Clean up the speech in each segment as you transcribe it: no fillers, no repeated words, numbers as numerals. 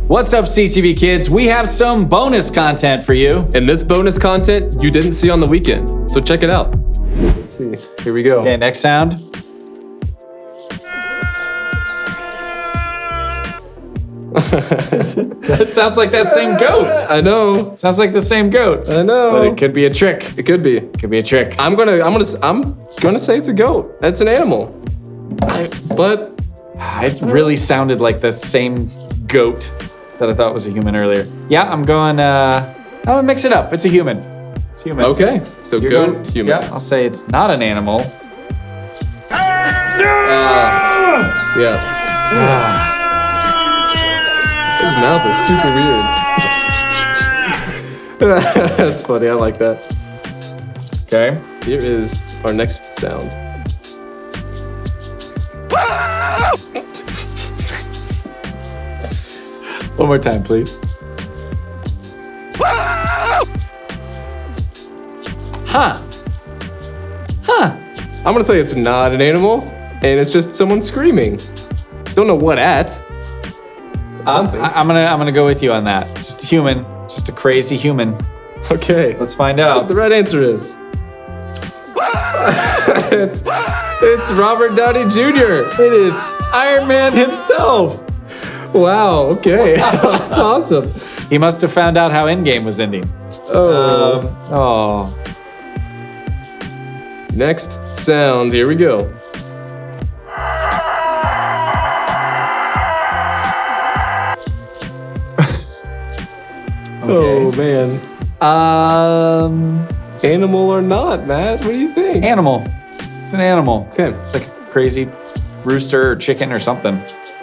What's up, CCV kids? We have some bonus content for you. And this bonus content you didn't see on the weekend, so check it out. Let's see. Here we go. Okay, next sound. That sounds like that same goat. I know. Sounds like the same goat. I know. But it could be a trick. It could be. Could be a trick. I'm gonna say it's a goat. That's an animal. But It really sounded like the same goat that I thought was a human earlier. Yeah, I'm gonna mix it up. It's a human. It's human. okay. So You're goat, going- human. Yeah, I'll say it's not an animal. Yeah. His mouth is super weird. That's funny. I like that. Okay. Here is our next sound. One more time, please. Huh. I'm gonna say it's not an animal, and it's just someone screaming. Don't know what at. Something. I'm gonna go with you on that. It's just a human. Just a crazy human. Okay. Let's find That's out. what the right answer is. it's Robert Downey Jr. It is Iron Man himself. Wow. Okay. That's awesome. He must have found out how Endgame was ending. Oh. Next sound. Here we go. Oh man. Animal or not, Matt? What do you think? Animal. It's an animal. Okay. It's like a crazy rooster or chicken or something.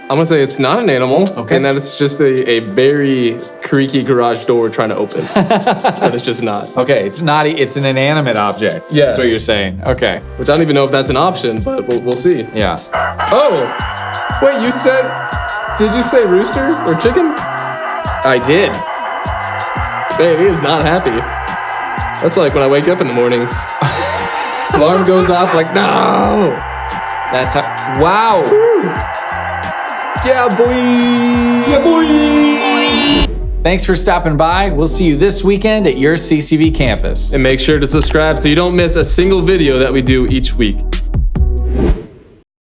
I'm gonna say it's not an animal, Okay. and that it's just a very creaky garage door trying to open. But it's just not. Okay, it's not. It's an inanimate object. Yes. That's what you're saying. Okay. Which I don't even know if that's an option, but we'll see. Yeah. Oh! Wait, did you say rooster or chicken? I did. Babe, he is not happy. That's like when I wake up in the mornings. Alarm goes off like, no! That's how. Wow. Yeah, boy! Yeah, boy! Thanks for stopping by. We'll see you this weekend at your CCV campus. And make sure to subscribe so you don't miss a single video that we do each week.